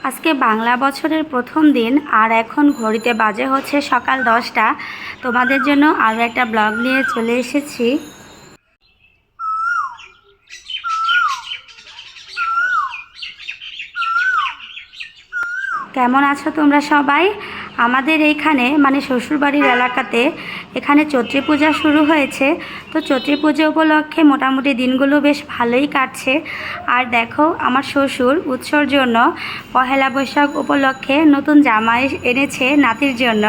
আজকে বাংলা বছরের প্রথম দিন আর এখন ঘড়িতে বাজে হচ্ছে সকাল 10টা। তোমাদের জন্য আরও একটা ব্লগ নিয়ে চলে এসেছি। কেমন আছো তোমরা সবাই? আমাদের এইখানে মানে শ্বশুরবাড়ির এলাকাতে এখানে চৈত্রী পূজা শুরু হয়েছে। তো চৈত্রী পূজা উপলক্ষে মোটামুটি দিনগুলো বেশ ভালোই কাটছে। আর দেখো আমার শ্বশুর উৎসর জন্য পহেলা বৈশাখ উপলক্ষে নতুন জামা এনেছে নাতির জন্য।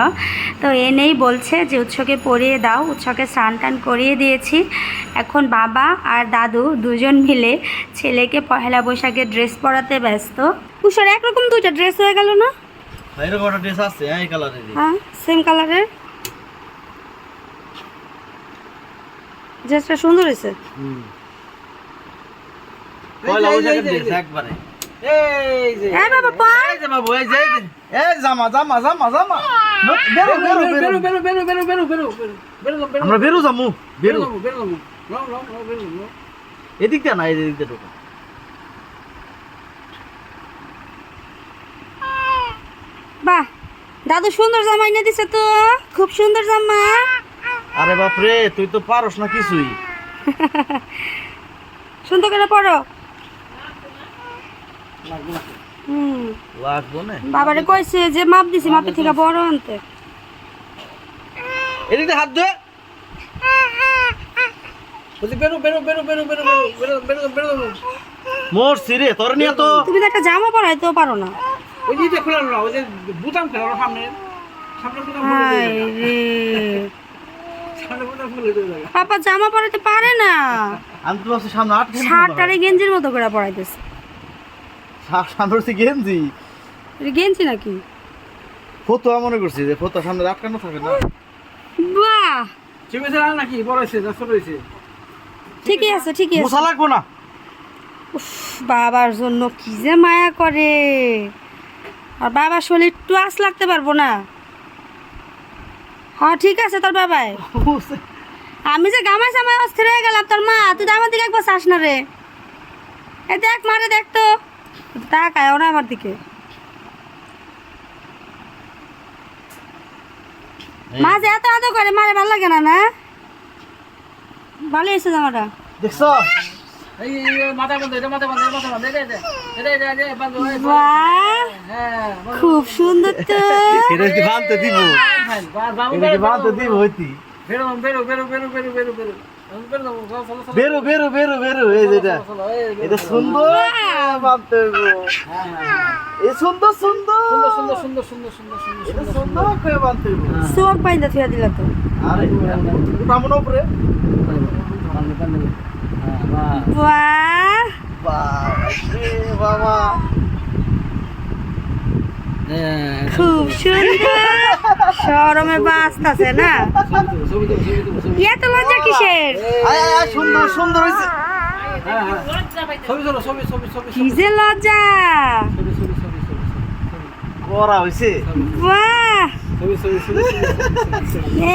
তো এনেই বলছে যে উৎসকে পরিয়ে দাও, উৎসকে স্নান টান করিয়ে দিয়েছি। এখন বাবা আর দাদু দুজন মিলে ছেলেকে পহেলা বৈশাখের ড্রেস পরাতে ব্যস্ত। উষার একরকম দুইটা ড্রেস হয়ে গেল না? এরকম একটা ড্রেস আছে এই কালারের। হ্যাঁ, সেম কালারের ড্রেসটা সুন্দর হয়েছে। পয়লা বৈশাখের ড্রেস একবারে। এই যে এই বাবা পর এই যে বাবু এই যে এই জামা জামা জামা জামা বেরো বেরো বেরো বেরো বেরো বেরো বেরো বেরো বেরো আমরা বেরো জামু বেরো বেরো জামু নো নো নো বেরো নো এদিক দিয়ে না এদিক দিয়ে ঢোকা। বাহ, দাদু সুন্দর জামা এনে দিছে তো, খুব সুন্দর জামা। আরে বাপ রে তুই তো পারস না কিছুই। সুন্দর করে পরো। লাগবো না বাবারে কইছে যে মাপ দিছি, মাপের থেকে বড় আনতে। এদিক দিয়ে হাত দে বলছি বেরো বেরো বেরো বেরো বেরো বেরো বেরো বেরো বেরো মোর সিরে তোর নিয়ে তো তুমি তো একটা জামা পরাইতেও পারো না। ওই যে খোলা না ওই যে বুতাম খোলা সামনে সামনে বুতাম খুলে হায় রে, সামনে বুতাম খুলে দেবে লাগা পাপা জামা পরাইতে পারে না। আমি তো ভাবছি সামনে আটকে শার্টটারে গেঞ্জির মতো করে পরাইতেছে। সামনে হচ্ছে গেঞ্জি এটা গেঞ্জি নাকি? ফটো মনে করছি যে ফটো সামনে আটকানো থাকে না। বাহ, ঠিক আছে না নাকি বড় হইছে না ছোট হইছে? ঠিকই আছে ঠিকই আছে। মশা লাগবো না। উফ, বাবার জন্য কি যে মায়া করে। আর বাবার শরীর একটু আঁচ লাগতে পারবো না? হ্যাঁ ঠিক আছে তোর বাবাই। আমি যে গামাই সামাই অস্থির হয়ে গেলাম, তোর মা তুই তো আমার দিকে একবার চাস না রে। এই দেখ মারে, দেখ তো তাকায়ও না আমার দিকে। মা যে এত আদর করে মারে ভালো লাগে না? না ভালো এসে জামাটা দেখছো এই মাথা বন্ধ এটা মাথা বন্ধ মাথা বন্ধ এটা এটা এটা এটা এটা বন্ধ হয়। বাহ, হ্যাঁ খুব সুন্দর তো। এটা কি বানতে দিব? বাবু এটা কি বানতে দিব হইতি? বেরো বেরো বেরো বেরো বেরো বেরো বেরো বেরো চলো চলো বেরো বেরো বেরো বেরো এই যেটা এটা সুন্দর বানতে দিব। এই সুন্দর সুন্দর সুন্দর সুন্দর সুন্দর সুন্দর সুন্দর এটা সুন্দর করে বানতে দিব। চোখ বাইন্দা থুয়া দিলা তো। আরে উঠামো না উপরে। বাহ, বাবা খুব সুন্দর। শরমে বাঁচতাছে না? এত লজ্জা কিসের? সুন্দর সুন্দর হয়েছে। ছবি চলো ছবি ছবি ছবি কি যে লজ্জা। করা হয়েছে। বাহ, ছবি ছবি ছবি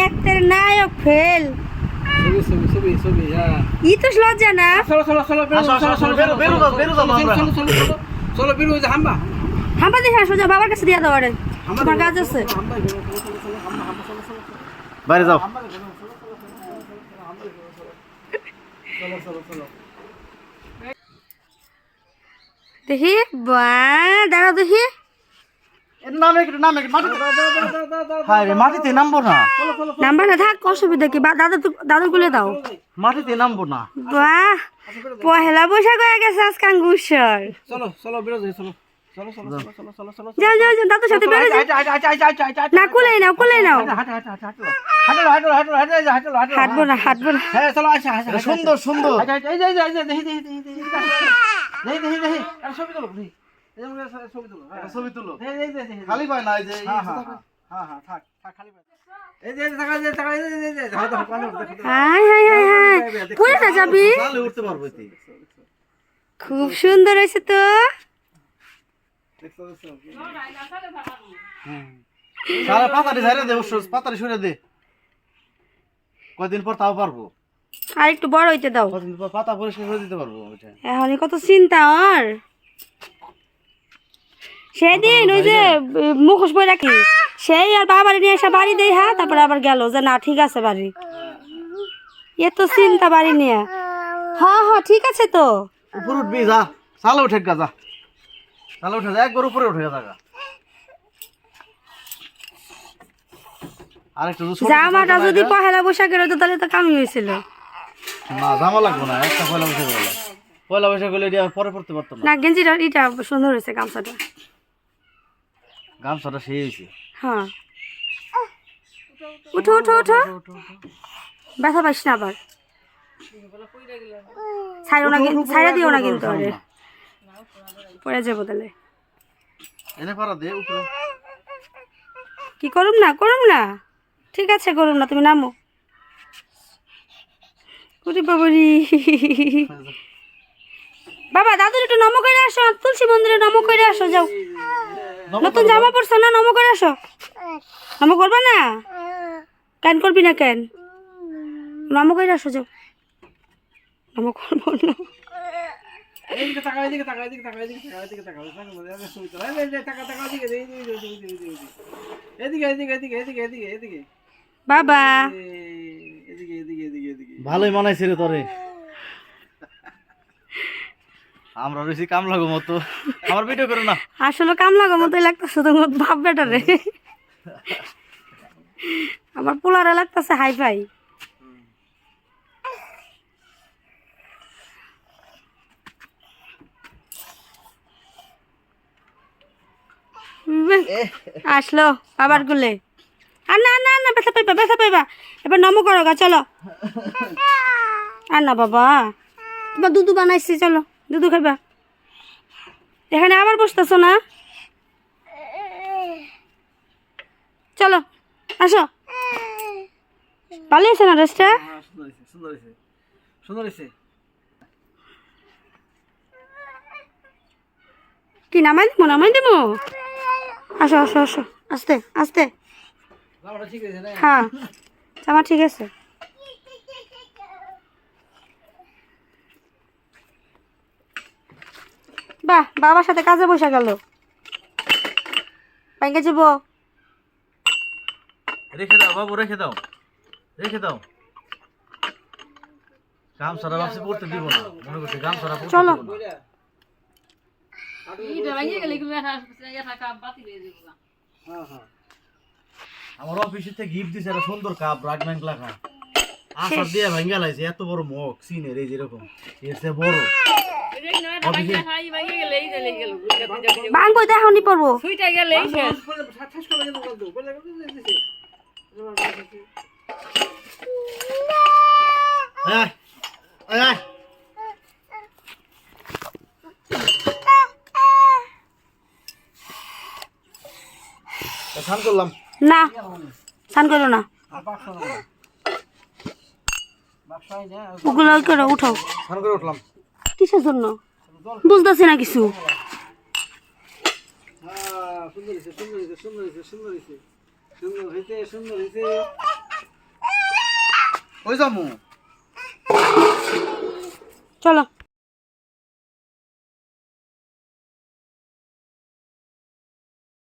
একটার নায়ক ফেল। ছবি ছবি ছবি ছবি হ্যাঁ ই তো লজ্জা না? চলো চলো চলো বেরো চলো চলো বেরো বেরো দাও বেরো দাও আমরা। চলো চলো চলো চলো বেরো ওই যে হাম্বা হাম্পা দেখে সোজা বাবার কাছে দিয়া দাও। আরে তোমার কাজ আছে। হাম্বা বেরো চলো চলো চলো হাম্বা হাম্বা চলো চলো বাইরে যাও। চলো চলো চলো দেখি বাহ, দাঁড়াও দেখি। নামে নামে মাটিতে হায় রে মাটিতে নামবো না। নাম্বার না থাক, অসুবিধা কি? দাদু গুলে দাও। মাটিতে নামবো না। বাহ, পহেলা বৈশাখ হয়ে গেছে আজকে আঙ্গুসর। চলো চলো বেরো যাই চলো চলো চলো চলো চলো চলো চলো যাও যাও যাও, দাদুর সাথে বেরো যাও। না কুলে নাও কুলে নাও। হাঁটবো না হাঁটবো না। হ্যাঁ চলো আচ্ছা আচ্ছা সুন্দর সুন্দর এই যে এই যে দেখি দেখি দেখি দেখি দেখি দেখি আর ছবি তুলো ছবি তুলো ছবি তুলো। এই যে দেখি খালি পায় না এই যে হ্যাঁ হ্যাঁ হ্যাঁ হ্যাঁ থাক থাক খালি এই যে টাকা যে টাকা এই যে দেখো দেখো পালো দেখো হাই হাই হাই হাই, কুলে না যাবি? তাহলে উঠতে পারবো এতে। খুব সুন্দর হয়েছে তো। সারা পাতাটি ঝাড়ে দে অবশ্য পাতাটি সরে দে। কয়দিন পর তাও পারবো। আর একটু বড় হইতে দাও। কয়দিন পর পাতা পরিষ্কার করে দিতে পারবো ওইটা। এখন কত চিন্তা আর। সেদিন ওই যে মুখোশ বই রাখি সেই আর বাবার নিয়ে এসে বাড়ি দেই হ্যাঁ, তারপরে আবার গেল যে না ঠিক আছে বাড়ি, এত চিন্তা বাড়ি নিয়ে। হ্যাঁ হ্যাঁ ঠিক আছে তো। উপরে উঠবি যা, চালে উঠে গা, যা চালে উঠে যা, একবার উপরে উঠে যা। আরেকটা জামাটা যদি পহেলা বৈশাখের হতো তাহলে তো কামি হয়েছিল। না জামা লাগবো না, একটা পয়লা বৈশাখ হলো, পয়লা বৈশাখ হলে এটা পরে পড়তে পারতাম না। না গেঞ্জিটা এটা সুন্দর হয়েছে, গামছাটা গামছাটা সেই হয়েছে। হ্যাঁ উঠো উঠো উঠো, ব্যথা পাইস না আবার, ছাইড়া দিও না কিন্তু আরে পড়ে যাবো তাহলে। এনে পারা দে উপরে। কি করুম না, ঠিক আছে করুম না, তুমি নামো। ওরে বাবারি বাবা দাদুর একটু নম করে আসো, তুলসী মন্দিরে নম করে আসো, যাও নতুন জামা পরছো না, নম করে আসো। নম করবা না কেন, করবি না কেন, নম করে আসো, যাও নম করবো না। এদিকে তাকাও, এদিকে তাকাও, এদিকে তাকাও, এদিকে তাকাও, এদিকে তাকাও, এদিকে এদিকে এদিকে এদিকে এদিকে এদিকে বাবা এদিকে এদিকে এদিকে এদিকে। ভালোই মানাইছে রে তোরে, আমরা রয়েছি কাম লাগো মতো। আমার ভিডিও করো না, আসলে কাম লাগো মতোই লাগতেছে তোমার ভাব বেটারে, আমার পোলারে লাগতেছে হাই ফাই। আসলো আবার গুলে, আর না না না ব্যথা পাইবা, এবার নমো করো গা, চলো। আর না বাবা, তোমার দুধু বানাইছি, চলো দুধু খাইবা। এখানে আবার বসতেছো না, চলো আসো। ভালো আছে না ড্রেসটা? সুন্দর হয়েছে, সুন্দর হয়েছে, সুন্দর হয়েছে। কি নামাই দেবো, আসো আসো আসো, আস্তে আস্তে। জামাটা ঠিক আছে না? হ্যাঁ জামা ঠিক আছে। বাহ, বাবার সাথে কাজে বসে গেল, ব্যাংকে যাবো। রেখে দাও বাবু, রেখে দাও, রেখে দাও। গামছাটা ভাবছি পড়তে দিব না, মনে করছি গামছাটা পড়তে চলো। দিব না। হ্যাঁ হ্যাঁ। আমার অফিসে থেকে গিফট দিছে একটা সুন্দর কাপ, রাগম্যান লেখা, আসার দিয়ে ভাঙ্গা লাইছে। এত বড় মগ সিনের, এই যেরকম এর চেয়ে বড় অফিসে। ভাঙবো দেখানি পড়বো। ঠাস করে গেল বলতো, বলে দিছে। আয় আয় আয়, স্নান করলাম না স্নান করো না, আর বাক্স না, বাক্সই না। ওগুলো করে উঠাও। স্নান করে উঠলাম। কিসের জন্য বুঝতেছি না কিছু। হ্যাঁ সুন্দর হয়েছে, সুন্দর হয়েছে, সুন্দর হয়েছে, সুন্দর হয়েছে, সুন্দর হয়েছে, সুন্দর হয়েছে। ওই যামু। চলো।